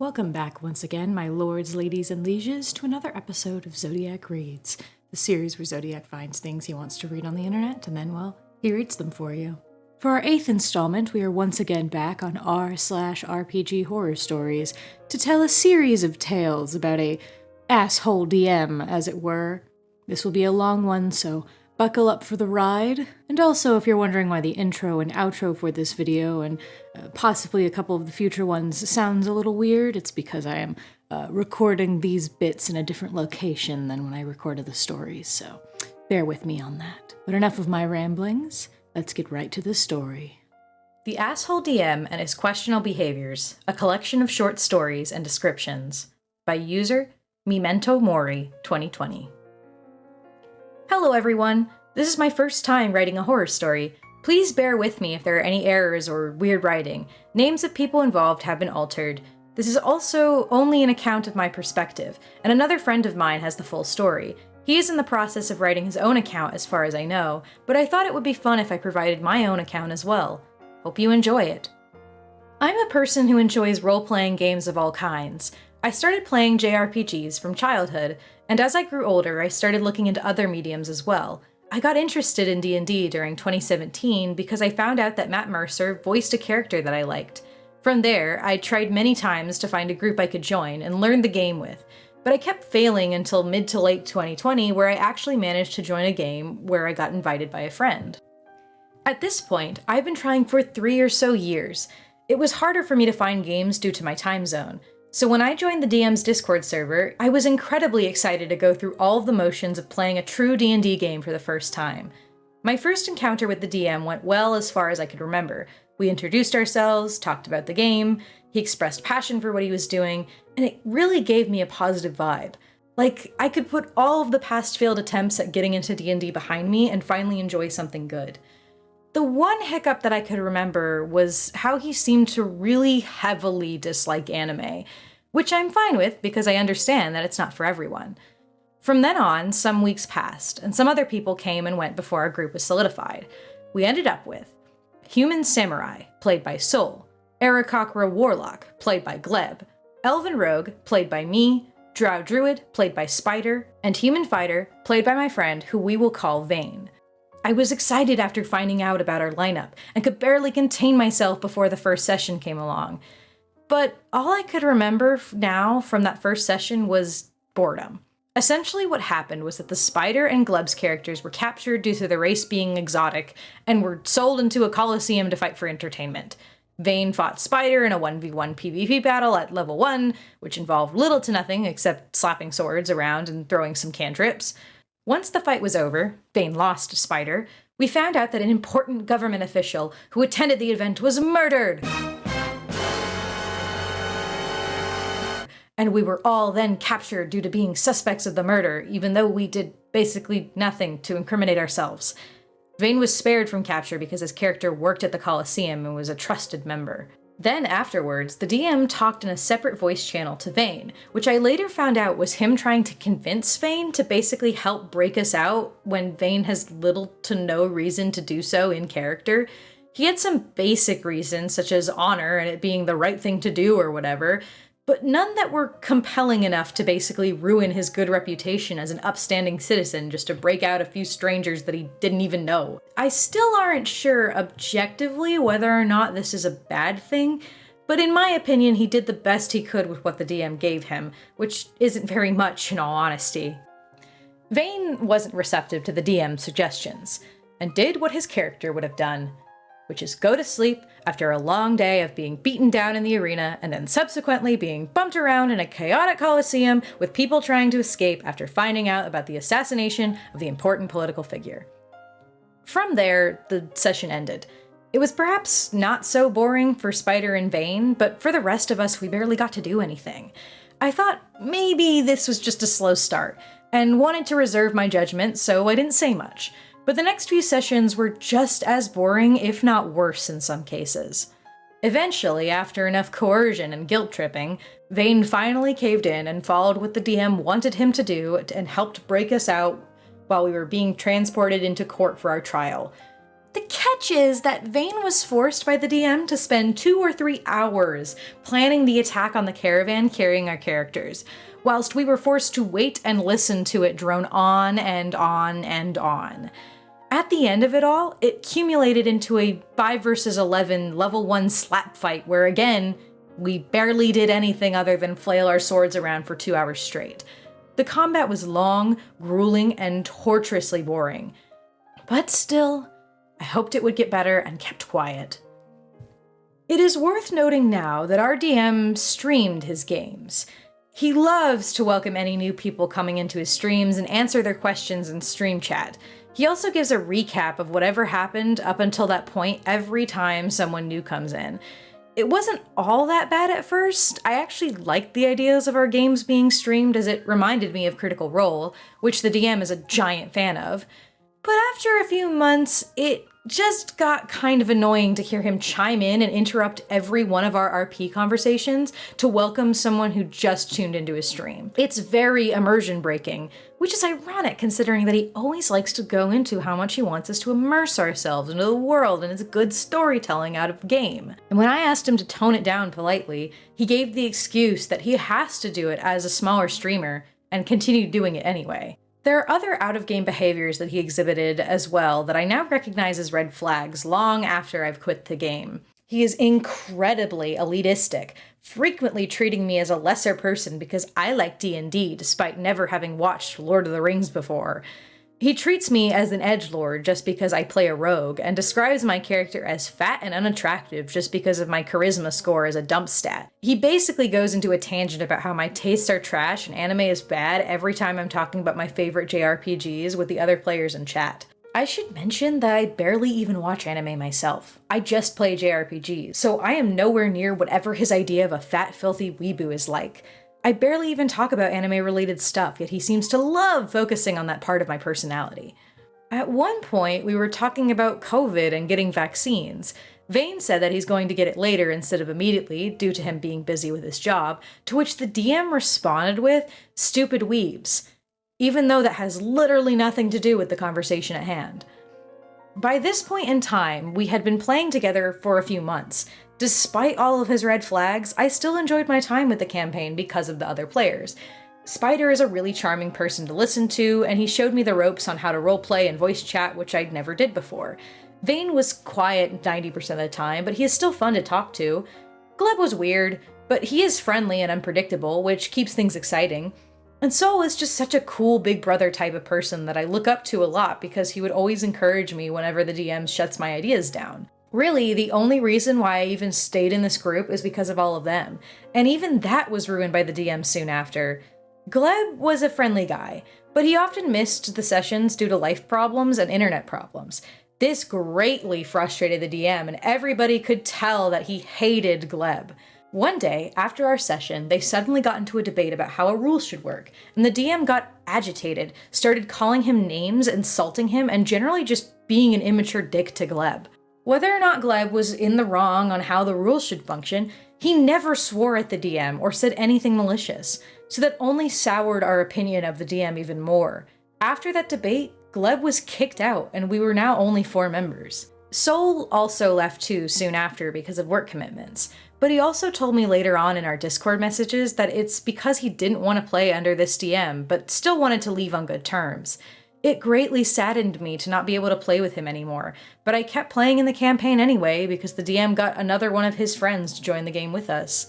Welcome back once again, my lords, ladies, and lieges, to another episode of Zodiac Reads, the series where Zodiac finds things he wants to read on the internet, and then, well, he reads them for you. For our 8th installment, we are once again back on r/RPG horror stories to tell a series of tales about a asshole DM, as it were. This will be a long one, so buckle up for the ride. And also, if you're wondering why the intro and outro for this video, and possibly a couple of the future ones, sounds a little weird, it's because I am recording these bits in a different location than when I recorded the stories, so bear with me on that. But enough of my ramblings, let's get right to the story. The Asshole DM and His Questionable Behaviors, a collection of short stories and descriptions, by user Memento Mori 2020. Hello everyone, this is my first time writing a horror story. Please bear with me if there are any errors or weird writing. Names of people involved have been altered. This is also only an account of my perspective, and another friend of mine has the full story. He is in the process of writing his own account as far as I know, but I thought it would be fun if I provided my own account as well. Hope you enjoy it. I'm a person who enjoys role-playing games of all kinds. I started playing JRPGs from childhood, and as I grew older, I started looking into other mediums as well. I got interested in D&D during 2017 because I found out that Matt Mercer voiced a character that I liked. From there, I tried many times to find a group I could join and learn the game with, but I kept failing until mid to late 2020 where I actually managed to join a game where I got invited by a friend. At this point, I've been trying for 3 or so years. It was harder for me to find games due to my time zone. So when I joined the DM's Discord server, I was incredibly excited to go through all of the motions of playing a true D&D game for the first time. My first encounter with the DM went well as far as I could remember. We introduced ourselves, talked about the game, he expressed passion for what he was doing, and it really gave me a positive vibe. Like, I could put all of the past failed attempts at getting into D&D behind me and finally enjoy something good. The one hiccup that I could remember was how he seemed to really heavily dislike anime, which I'm fine with because I understand that it's not for everyone. From then on, some weeks passed, and some other people came and went before our group was solidified. We ended up with Human Samurai, played by Sol, Aarakocra Warlock, played by Gleb, Elven Rogue, played by me, Drow Druid, played by Spider, and Human Fighter, played by my friend, who we will call Vane. I was excited after finding out about our lineup, and could barely contain myself before the first session came along. But all I could remember now from that first session was boredom. Essentially what happened was that the Spider and Gleb's characters were captured due to the race being exotic, and were sold into a coliseum to fight for entertainment. Vane fought Spider in a 1v1 PvP battle at level 1, which involved little to nothing except slapping swords around and throwing some cantrips. Once the fight was over, Vane lost to Spider, we found out that an important government official who attended the event was murdered! And we were all then captured due to being suspects of the murder, even though we did basically nothing to incriminate ourselves. Vane was spared from capture because his character worked at the Coliseum and was a trusted member. Then afterwards, the DM talked in a separate voice channel to Vane, which I later found out was him trying to convince Vane to basically help break us out when Vane has little to no reason to do so in character. He had some basic reasons, such as honor and it being the right thing to do or whatever, but none that were compelling enough to basically ruin his good reputation as an upstanding citizen just to break out a few strangers that he didn't even know. I still aren't sure objectively whether or not this is a bad thing, but in my opinion he did the best he could with what the DM gave him, which isn't very much in all honesty. Vane wasn't receptive to the DM's suggestions, and did what his character would have done, which is go to sleep after a long day of being beaten down in the arena and then subsequently being bumped around in a chaotic coliseum with people trying to escape after finding out about the assassination of the important political figure. From there, the session ended. It was perhaps not so boring for Spider and Vane, but for the rest of us, we barely got to do anything. I thought maybe this was just a slow start, and wanted to reserve my judgment, so I didn't say much. But the next few sessions were just as boring, if not worse in some cases. Eventually, after enough coercion and guilt-tripping, Vane finally caved in and followed what the DM wanted him to do and helped break us out while we were being transported into court for our trial. The catch is that Vane was forced by the DM to spend 2 or 3 hours planning the attack on the caravan carrying our characters, whilst we were forced to wait and listen to it drone on and on and on. At the end of it all, it accumulated into a 5 versus 11 level 1 slap fight where, again, we barely did anything other than flail our swords around for 2 hours straight. The combat was long, grueling, and torturously boring. But still, I hoped it would get better and kept quiet. It is worth noting now that our DM streamed his games. He loves to welcome any new people coming into his streams and answer their questions in stream chat. He also gives a recap of whatever happened up until that point every time someone new comes in. It wasn't all that bad at first. I actually liked the ideas of our games being streamed as it reminded me of Critical Role, which the DM is a giant fan of. But after a few months, it just got kind of annoying to hear him chime in and interrupt every one of our RP conversations to welcome someone who just tuned into his stream. It's very immersion breaking, which is ironic considering that he always likes to go into how much he wants us to immerse ourselves into the world and it's good storytelling out of game. And when I asked him to tone it down politely, he gave the excuse that he has to do it as a smaller streamer and continued doing it anyway. There are other out-of-game behaviors that he exhibited as well that I now recognize as red flags long after I've quit the game. He is incredibly elitistic, frequently treating me as a lesser person because I like D&D despite never having watched Lord of the Rings before. He treats me as an edgelord just because I play a rogue, and describes my character as fat and unattractive just because of my charisma score as a dump stat. He basically goes into a tangent about how my tastes are trash and anime is bad every time I'm talking about my favorite JRPGs with the other players in chat. I should mention that I barely even watch anime myself. I just play JRPGs, so I am nowhere near whatever his idea of a fat, filthy weeboo is like. I barely even talk about anime-related stuff, yet he seems to love focusing on that part of my personality. At one point, we were talking about COVID and getting vaccines. Vane said that he's going to get it later instead of immediately, due to him being busy with his job, to which the DM responded with, "Stupid weebs," even though that has literally nothing to do with the conversation at hand. By this point in time, we had been playing together for a few months. Despite all of his red flags, I still enjoyed my time with the campaign because of the other players. Spider is a really charming person to listen to, and he showed me the ropes on how to roleplay and voice chat, which I never did before. Vane was quiet 90% of the time, but he is still fun to talk to. Gleb was weird, but he is friendly and unpredictable, which keeps things exciting. And Sol is just such a cool big brother type of person that I look up to a lot because he would always encourage me whenever the DM shuts my ideas down. Really, the only reason why I even stayed in this group is because of all of them, and even that was ruined by the DM soon after. Gleb was a friendly guy, but he often missed the sessions due to life problems and internet problems. This greatly frustrated the DM, and everybody could tell that he hated Gleb. One day, after our session, they suddenly got into a debate about how a rule should work, and the DM got agitated, started calling him names, insulting him, and generally just being an immature dick to Gleb. Whether or not Gleb was in the wrong on how the rules should function, he never swore at the DM or said anything malicious, so that only soured our opinion of the DM even more. After that debate, Gleb was kicked out, and we were now only 4 members. Sol also left too soon after because of work commitments, but he also told me later on in our Discord messages that it's because he didn't want to play under this DM, but still wanted to leave on good terms. It greatly saddened me to not be able to play with him anymore, but I kept playing in the campaign anyway because the DM got another one of his friends to join the game with us.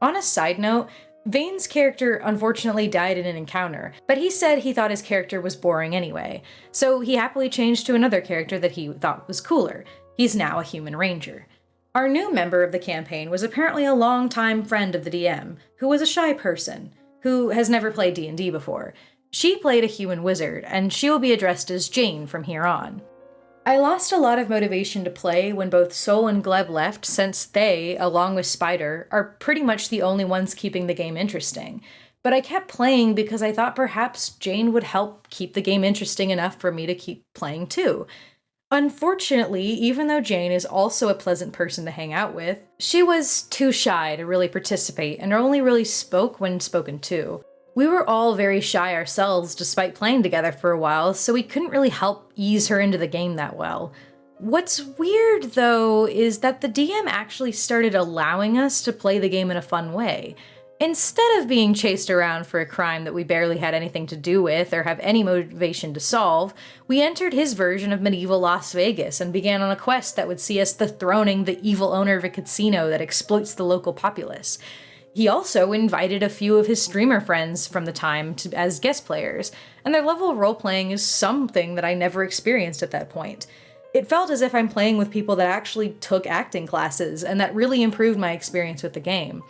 On a side note, Vane's character unfortunately died in an encounter, but he said he thought his character was boring anyway, so he happily changed to another character that he thought was cooler. He's now a human ranger. Our new member of the campaign was apparently a longtime friend of the DM, who was a shy person, who has never played D&D before. She played a human wizard, and she will be addressed as Jane from here on. I lost a lot of motivation to play when both Sol and Gleb left, since they, along with Spider, are pretty much the only ones keeping the game interesting. But I kept playing because I thought perhaps Jane would help keep the game interesting enough for me to keep playing too. Unfortunately, even though Jane is also a pleasant person to hang out with, she was too shy to really participate and only really spoke when spoken to. We were all very shy ourselves despite playing together for a while, so we couldn't really help ease her into the game that well. What's weird, though, is that the DM actually started allowing us to play the game in a fun way. Instead of being chased around for a crime that we barely had anything to do with or have any motivation to solve, we entered his version of medieval Las Vegas and began on a quest that would see us dethroning the evil owner of a casino that exploits the local populace. He also invited a few of his streamer friends from the time as guest players, and their level of role-playing is something that I never experienced at that point. It felt as if I'm playing with people that actually took acting classes, and that really improved my experience with the game.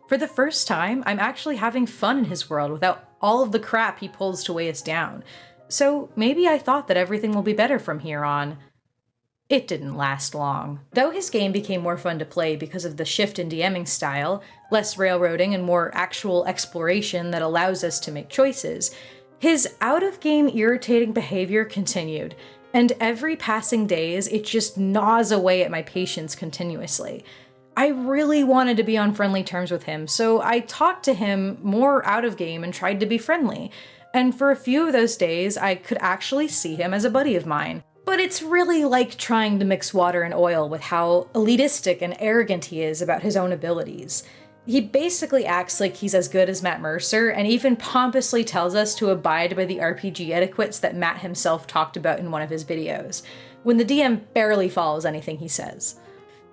For the first time, I'm actually having fun in his world without all of the crap he pulls to weigh us down. So maybe I thought that everything will be better from here on. It didn't last long. Though his game became more fun to play because of the shift in DMing style, less railroading and more actual exploration that allows us to make choices, his out-of-game irritating behavior continued, and every passing days it just gnaws away at my patience continuously. I really wanted to be on friendly terms with him, so I talked to him more out of game and tried to be friendly. And for a few of those days, I could actually see him as a buddy of mine. But it's really like trying to mix water and oil with how elitistic and arrogant he is about his own abilities. He basically acts like he's as good as Matt Mercer, and even pompously tells us to abide by the RPG etiquettes that Matt himself talked about in one of his videos, when the DM barely follows anything he says.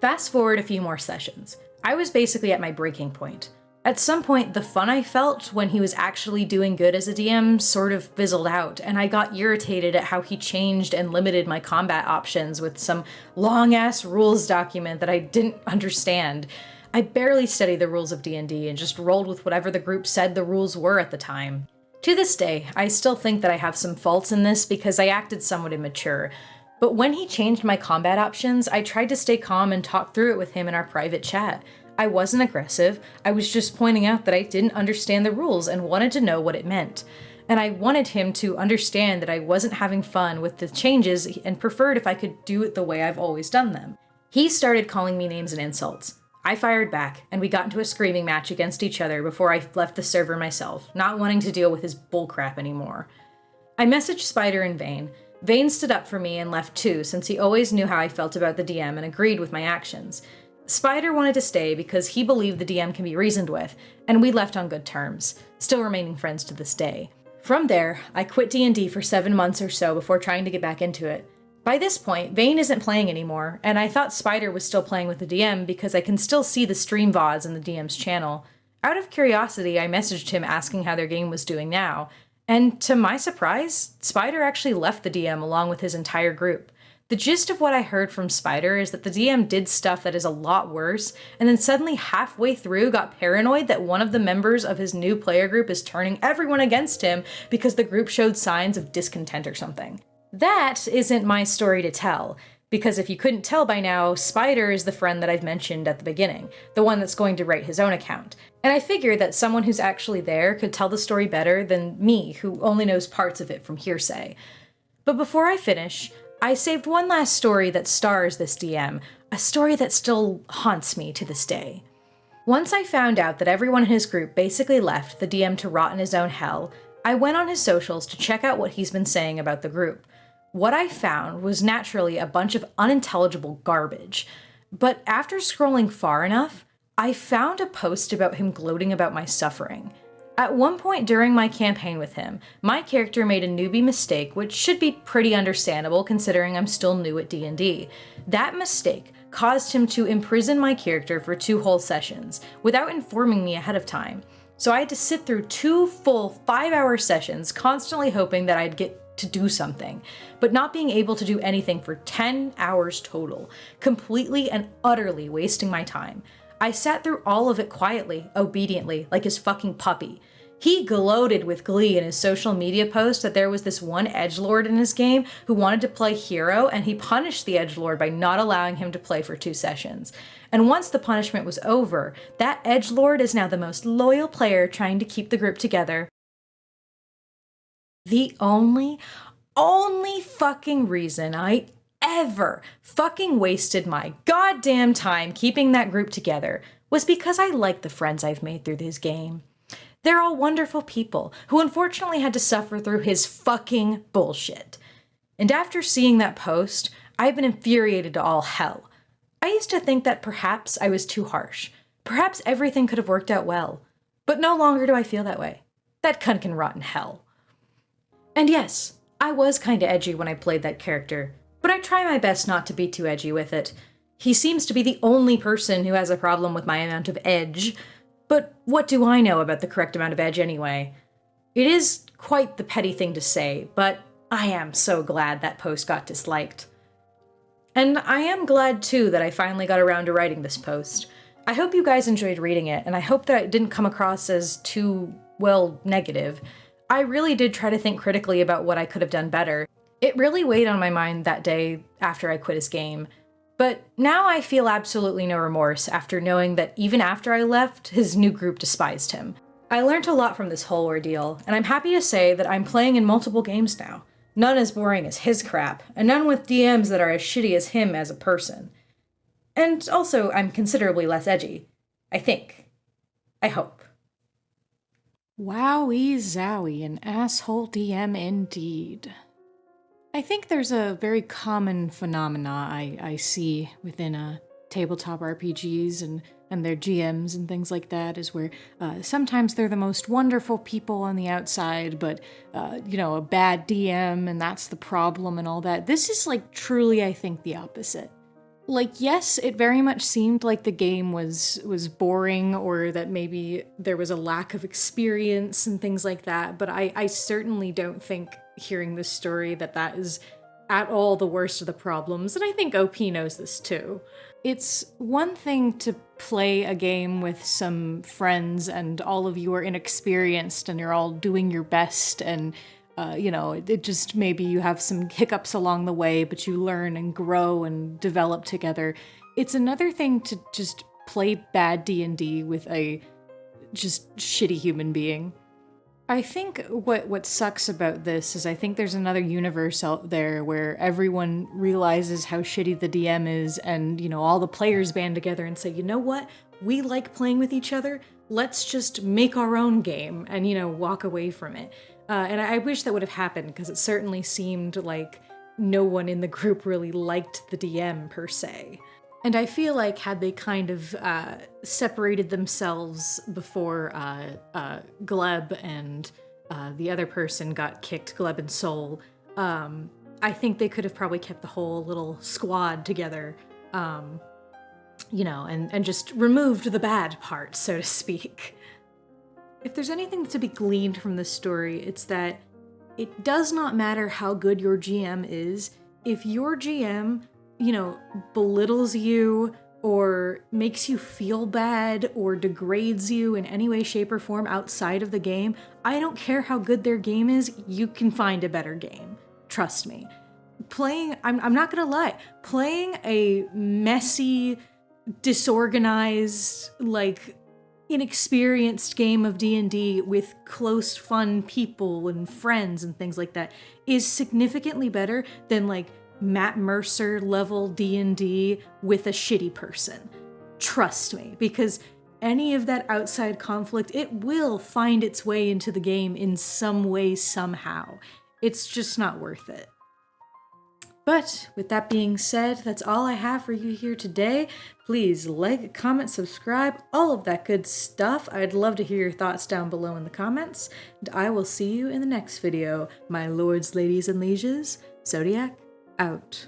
Fast forward a few more sessions. I was basically at my breaking point. At some point, the fun I felt when he was actually doing good as a DM sort of fizzled out, and I got irritated at how he changed and limited my combat options with some long-ass rules document that I didn't understand. I barely studied the rules of D&D and just rolled with whatever the group said the rules were at the time. To this day, I still think that I have some faults in this because I acted somewhat immature. But when he changed my combat options, I tried to stay calm and talk through it with him in our private chat. I wasn't aggressive, I was just pointing out that I didn't understand the rules and wanted to know what it meant. And I wanted him to understand that I wasn't having fun with the changes and preferred if I could do it the way I've always done them. He started calling me names and insults. I fired back, and we got into a screaming match against each other before I left the server myself, not wanting to deal with his bullcrap anymore. I messaged Spider in vain. Vane stood up for me and left too, since he always knew how I felt about the DM and agreed with my actions. Spider wanted to stay because he believed the DM can be reasoned with, and we left on good terms, still remaining friends to this day. From there, I quit D&D for 7 months or so before trying to get back into it. By this point, Vane isn't playing anymore, and I thought Spider was still playing with the DM because I can still see the stream VODs in the DM's channel. Out of curiosity, I messaged him asking how their game was doing now, and to my surprise, Spider actually left the DM along with his entire group. The gist of what I heard from Spider is that the DM did stuff that is a lot worse, and then suddenly halfway through got paranoid that one of the members of his new player group is turning everyone against him because the group showed signs of discontent or something. That isn't my story to tell, because if you couldn't tell by now, Spider is the friend that I've mentioned at the beginning, the one that's going to write his own account. And I figured that someone who's actually there could tell the story better than me, who only knows parts of it from hearsay. But before I finish, I saved one last story that stars this DM, a story that still haunts me to this day. Once I found out that everyone in his group basically left the DM to rot in his own hell, I went on his socials to check out what he's been saying about the group. What I found was naturally a bunch of unintelligible garbage, but after scrolling far enough, I found a post about him gloating about my suffering. At one point during my campaign with him, my character made a newbie mistake, which should be pretty understandable considering I'm still new at D&D. That mistake caused him to imprison my character for 2 whole sessions, without informing me ahead of time. So I had to sit through 2 full 5-hour sessions, constantly hoping that I'd get to do something, but not being able to do anything for 10 hours total, completely and utterly wasting my time. I sat through all of it quietly, obediently, like his fucking puppy. He gloated with glee in his social media post that there was this one edgelord in his game who wanted to play hero, and he punished the edgelord by not allowing him to play for 2 sessions. And once the punishment was over, that edgelord is now the most loyal player trying to keep the group together. The only fucking reason I ever fucking wasted my goddamn time keeping that group together was because I like the friends I've made through this game. They're all wonderful people who unfortunately had to suffer through his fucking bullshit. And after seeing that post, I've been infuriated to all hell. I used to think that perhaps I was too harsh. Perhaps everything could have worked out well. But no longer do I feel that way. That cunt can rot in hell. And yes, I was kinda edgy when I played that character, but I try my best not to be too edgy with it. He seems to be the only person who has a problem with my amount of edge, but what do I know about the correct amount of edge anyway? It is quite the petty thing to say, but I am so glad that post got disliked. And I am glad too that I finally got around to writing this post. I hope you guys enjoyed reading it, and I hope that it didn't come across as too, well, negative. I really did try to think critically about what I could have done better. It really weighed on my mind that day after I quit his game. But now I feel absolutely no remorse after knowing that even after I left, his new group despised him. I learned a lot from this whole ordeal, and I'm happy to say that I'm playing in multiple games now. None as boring as his crap, and none with DMs that are as shitty as him as a person. And also, I'm considerably less edgy. I think. I hope. Wowie zowie, an asshole DM indeed. I think there's a very common phenomena I see within tabletop RPGs and their GMs and things like that, is where sometimes they're the most wonderful people on the outside, but, a bad DM, and that's the problem and all that. This is, truly, I think, the opposite. Yes, it very much seemed like the game was boring, or that maybe there was a lack of experience and things like that, but I certainly don't think, hearing this story, that is at all the worst of the problems, and I think OP knows this too. It's one thing to play a game with some friends and all of you are inexperienced and you're all doing your best, and it just, maybe you have some hiccups along the way, but you learn and grow and develop together. It's another thing to just play bad D&D with a just shitty human being. I think what sucks about this is I think there's another universe out there where everyone realizes how shitty the DM is, and, all the players band together and say, you know what? We like playing with each other. Let's just make our own game and, walk away from it. And I wish that would have happened, because it certainly seemed like no one in the group really liked the DM per se. And I feel like had they kind of separated themselves before Gleb and the other person got kicked, Gleb and Soul, I think they could have probably kept the whole little squad together, and just removed the bad part, so to speak. If there's anything to be gleaned from this story, it's that it does not matter how good your GM is. If your GM, belittles you or makes you feel bad or degrades you in any way, shape, or form outside of the game, I don't care how good their game is, you can find a better game. Trust me. I'm not gonna lie, playing a messy, disorganized, inexperienced game of D&D with close, fun people and friends and things like that is significantly better than, Matt Mercer level D&D with a shitty person. Trust me, because any of that outside conflict, it will find its way into the game in some way, somehow. It's just not worth it. But with that being said, that's all I have for you here today. Please like, comment, subscribe, all of that good stuff. I'd love to hear your thoughts down below in the comments, and I will see you in the next video. My lords, ladies, and lieges, Zodiac out.